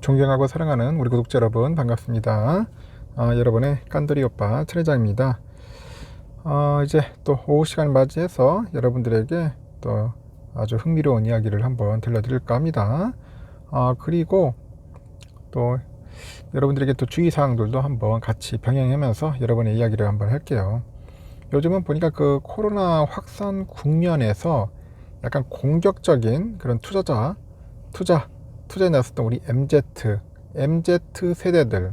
존경하고 사랑하는 우리 구독자 여러분 반갑습니다. 여러분의 깐돌이 오빠 천회장입니다. 이제 또 오후 시간을 맞이해서 여러분들에게 또 아주 흥미로운 이야기를 한번 들려드릴까 합니다. 그리고 또 여러분들에게 또 주의사항들도 한번 같이 병행하면서 여러분의 이야기를 한번 할게요. 요즘은 보니까 그 코로나 확산 국면에서 약간 공격적인 그런 투자에 나섰던 우리 MZ 세대들,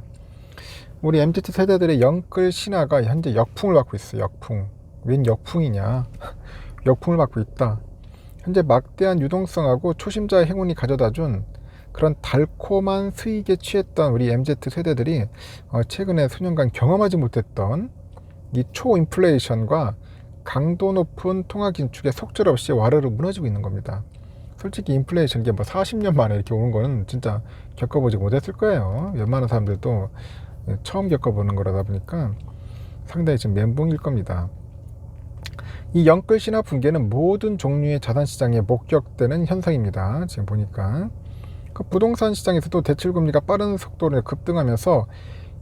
우리 MZ 세대들의 영끌 신화가 현재 역풍을 받고 있어요. 역풍. 웬 역풍이냐? 역풍을 받고 있다. 현재 막대한 유동성하고 초심자의 행운이 가져다준 그런 달콤한 수익에 취했던 우리 MZ 세대들이 최근에 수년간 경험하지 못했던 이 초인플레이션과 강도 높은 통화 긴축에 속절없이 와르르 무너지고 있는 겁니다. 솔직히 인플레이션 이게 뭐 40년 만에 이렇게 오는 거는 진짜 겪어보지 못했을 거예요. 웬만한 사람들도 처음 겪어보는 거라다 보니까 상당히 지금 멘붕일 겁니다. 이 영끌 신화 붕괴는 모든 종류의 자산 시장에 목격되는 현상입니다. 지금 보니까 그 부동산 시장에서도 대출 금리가 빠른 속도로 급등하면서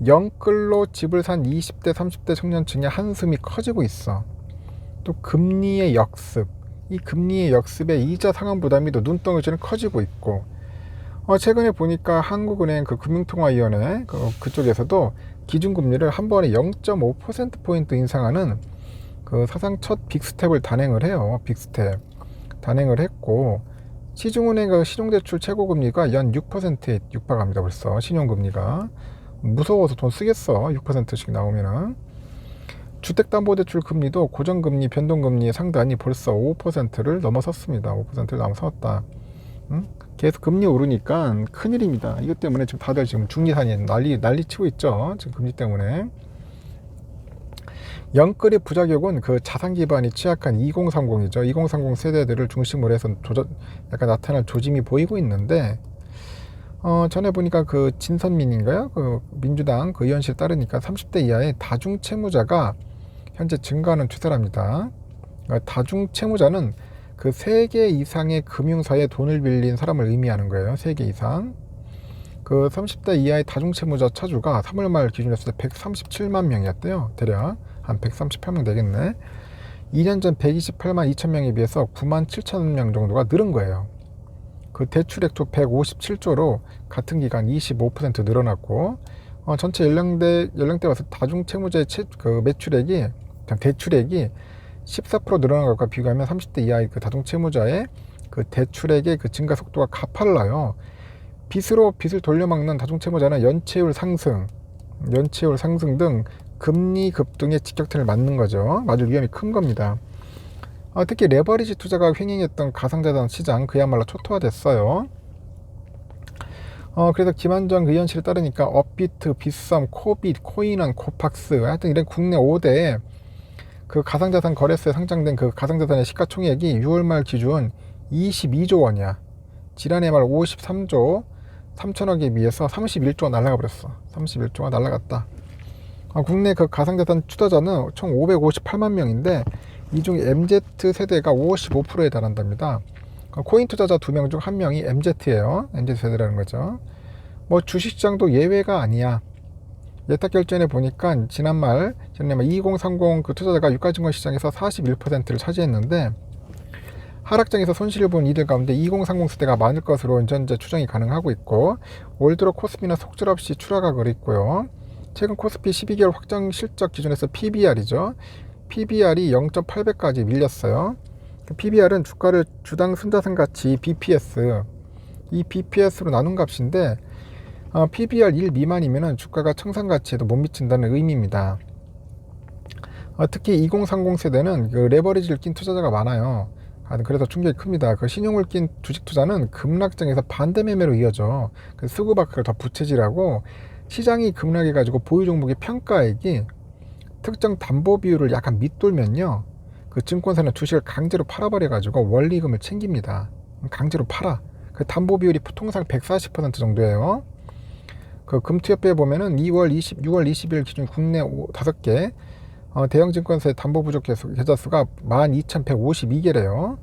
영끌로 집을 산 20대 30대 청년층의 한숨이 커지고 있어. 또 금리의 역습, 이 금리의 역습에 이자 상환 부담이 또 눈덩이처럼 커지고 있고, 최근에 보니까 한국은행 그 금융통화위원회 그쪽에서도 기준금리를 한 번에 0.5%포인트 인상하는 그 사상 첫 빅스텝을 단행을 해요. 빅스텝 단행을 했고, 시중은행 그 신용대출 최고금리가 연 6%에 육박합니다. 벌써 신용금리가 무서워서 돈 쓰겠어. 6%씩 나오면은. 주택담보대출 금리도 고정금리, 변동금리의 상단이 벌써 5%를 넘어섰습니다. 5%를 넘어섰다. 계속 금리 오르니까 큰일입니다. 이것 때문에 지금 다들 지금 중리산이 난리 치고 있죠. 지금 금리 때문에. 영끌의 부작용은 그 자산 기반이 취약한 2030이죠. 2030 세대들을 중심으로 해서 약간 나타날 조짐이 보이고 있는데, 전에 보니까 그 진선민인가요? 그 민주당 그 의원실에 따르니까 30대 이하의 다중채무자가 현재 증가하는 추세랍니다. 다중채무자는 그 3개 이상의 금융사에 돈을 빌린 사람을 의미하는 거예요. 3개 이상. 그 30대 이하의 다중채무자 차주가 3월 말 기준으로 했을 때 137만 명이었대요. 대략 한 138명 되겠네. 2년 전 128만 2천 명에 비해서 9만 7천 명 정도가 늘은 거예요. 그 대출액도 157조로 같은 기간 25% 늘어났고, 전체 연령대 와서 다중채무자의 그 매출액이, 대출액이 14% 늘어난 것과 비교하면 30대 이하의 그 다중채무자의 그 대출액의 그 증가 속도가 가팔라요. 빚을 돌려막는 다중채무자는 연체율 상승 등 금리 급등의 직격탄을 맞는 거죠. 맞을 위험이 큰 겁니다. 특히 레버리지 투자가 횡행했던 가상자산 시장 그야말로 초토화됐어요. 그래서 김한정 의원실에 따르니까 업비트, 빗썸, 코빗, 코인원, 코팍스, 하여튼 이런 국내 5대 그 가상자산 거래소에 상장된 그 가상자산의 시가총액이 6월 말 기준 22조 원이야. 지난해 말 53조 3천억에 비해서 31조가 날아가 버렸어. 31조가 날아갔다. 국내 그 가상자산 투자자는 총 558만 명인데 이 중 MZ 세대가 55%에 달한답니다. 코인 투자자 2명 중 1명이 MZ예요. MZ 세대라는 거죠. 뭐 주식시장도 예외가 아니야. 예탁 결제에 보니까 지난말 2030 그 투자자가 유가증권 시장에서 41%를 차지했는데, 하락장에서 손실을 본 이들 가운데 2030 세대가 많을 것으로 현재 추정이 가능하고 있고, 올 들어 코스피는 속절없이 추락하고 있고요. 최근 코스피 12개월 확정 실적 기준에서 PBR이죠. PBR이 0.8배까지 밀렸어요. PBR은 주가를 주당 순자산 가치 BPS, 이 BPS로 나눈 값인데, PBR 1 미만이면 주가가 청산 가치에도 못 미친다는 의미입니다. 특히 2030 세대는 그 레버리지를 낀 투자자가 많아요. 그래서 충격이 큽니다. 그 신용을 낀 주식 투자는 급락장에서 반대 매매로 이어져. 그 수급악을 더 부채질하고, 시장이 급락해가지고 보유 종목의 평가액이 특정 담보 비율을 약간 밑돌면요, 그 증권사는 주식을 강제로 팔아버려가지고 원리금을 챙깁니다. 강제로 팔아. 그 담보 비율이 통상 140% 정도예요. 그 금투협회에 보면은 6월 20일 기준 국내 5개 대형 증권사의 담보 부족 계좌 수가 12,152개래요.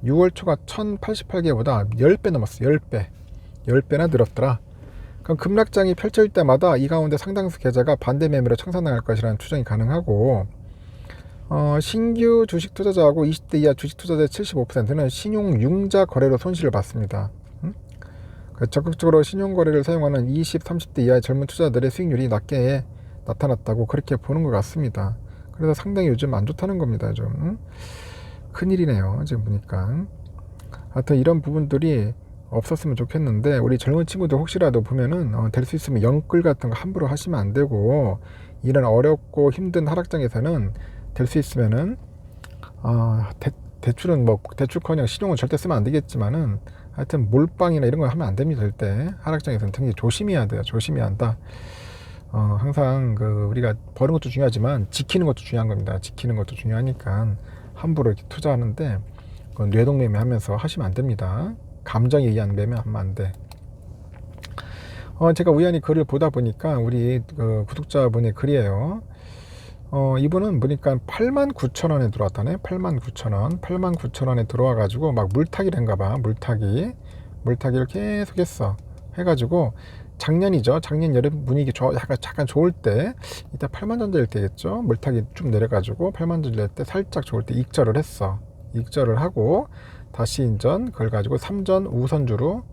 6월 초가 1,088개보다 10배 넘었어. 10배나 늘었더라. 그럼 급락장이 펼쳐질 때마다 이 가운데 상당수 계좌가 반대 매매로 청산당할 것이라는 추정이 가능하고, 신규 주식 투자자하고 20대 이하 주식 투자자의 75%는 신용 융자 거래로 손실을 봤습니다. 적극적으로 신용 거래를 사용하는 20, 30대 이하의 젊은 투자자들의 수익률이 낮게 나타났다고 그렇게 보는 것 같습니다. 그래서 상당히 요즘 안 좋다는 겁니다. 좀 큰일이네요. 지금 보니까. 하여튼 이런 부분들이 없었으면 좋겠는데, 우리 젊은 친구들 혹시라도 보면은 될 수 있으면 영끌 같은 거 함부로 하시면 안 되고, 이런 어렵고 힘든 하락장에서는 될 수 있으면은 대출은 뭐 대출커녕 신용은 절대 쓰면 안 되겠지만은, 하여튼 몰빵이나 이런 거 하면 안 됩니다. 절대 하락장에서는 굉장히 조심해야 돼요. 조심해야 한다. 항상 우리가 버는 것도 중요하지만 지키는 것도 중요한 겁니다. 지키는 것도 중요하니까 함부로 이렇게 투자하는데 뇌동매매 하면서 하시면 안 됩니다. 감정에 의한 매매하면 안 돼. 제가 우연히 글을 보다 보니까 우리 구독자분의 글이에요. 이분은 보니까 89,000원에 들어왔다네. 89,000원. 89,000원에 들어와 가지고 막 물타기를 한가 봐. 물타기를 계속 했어. 해가지고 작년이죠. 작년 여름 분위기 약간 좋을 때, 이따 8만 전자일 때겠죠. 물타기 쭉 내려가지고 8만 전자일 때 살짝 좋을 때 익절을 했어. 익절을 하고 다시 인전 그걸 가지고 삼성 우선주로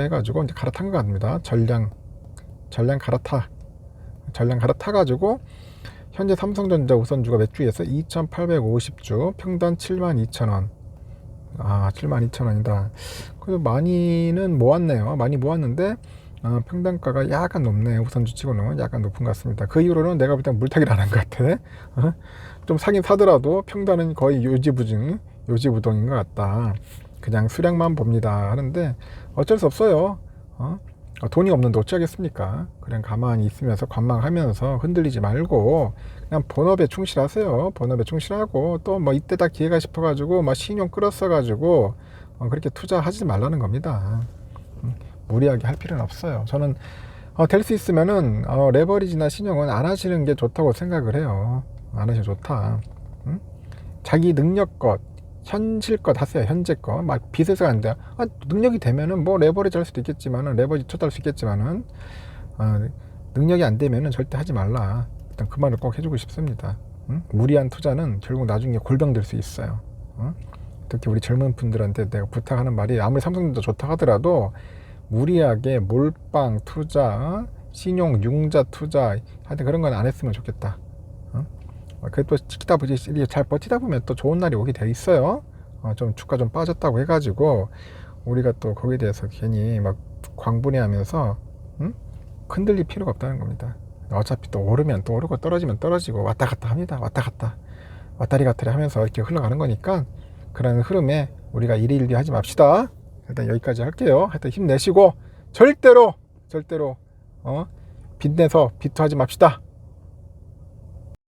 해가지고 이제 갈아탄 것 같습니다. 전량 갈아타 가지고 현재 삼성전자 우선주가 몇 주에서 2,850주, 평단 72,000원. 72,000원이다. 그래도 많이는 모았네요. 많이 모았는데 평단가가 약간 높네. 우선주 치고는 약간 높은 것 같습니다. 그 이후로는 내가 볼 때 물타기를 안 한 것 같아. 좀 사긴 사더라도 평단은 거의 요지부동인 것 같다. 그냥 수량만 봅니다 하는데 어쩔 수 없어요. 돈이 없는데 어찌하겠습니까? 그냥 가만히 있으면서 관망하면서 흔들리지 말고 그냥 본업에 충실하세요. 본업에 충실하고 또 뭐 이때다 기회가 싶어가지고 막 신용 끌었어가지고 그렇게 투자하지 말라는 겁니다. 무리하게 할 필요는 없어요. 저는 될 수 있으면은 레버리지나 신용은 안 하시는 게 좋다고 생각을 해요. 안 하시면 좋다. 자기 능력껏 현실껏 하세요. 현재껏 막 빚에서 안 돼. 능력이 되면은 뭐 레버리지 할 수도 있겠지만은, 레버리지 투자할 수 있겠지만은 능력이 안 되면은 절대 하지 말라. 일단 그 말을 꼭 해주고 싶습니다. 무리한 투자는 결국 나중에 골병 될 수 있어요. 특히 우리 젊은 분들한테 내가 부탁하는 말이, 아무리 삼성전자 좋다 하더라도 무리하게 몰빵 투자, 신용 융자 투자, 하여튼 그런 건 안 했으면 좋겠다. 그래도 지키다 보지, 잘 버티다 보면 또 좋은 날이 오게 돼 있어요. 좀 주가 좀 빠졌다고 해가지고 우리가 또 거기에 대해서 괜히 막 광분해하면서 흔들릴 필요가 없다는 겁니다. 어차피 또 오르면 또 오르고 떨어지면 떨어지고 왔다 갔다 합니다. 왔다리 갔다리 하면서 이렇게 흘러가는 거니까 그런 흐름에 우리가 일일이 하지 맙시다. 일단 여기까지 할게요. 하여튼 힘내시고 절대로 빚내서 비투하지 맙시다.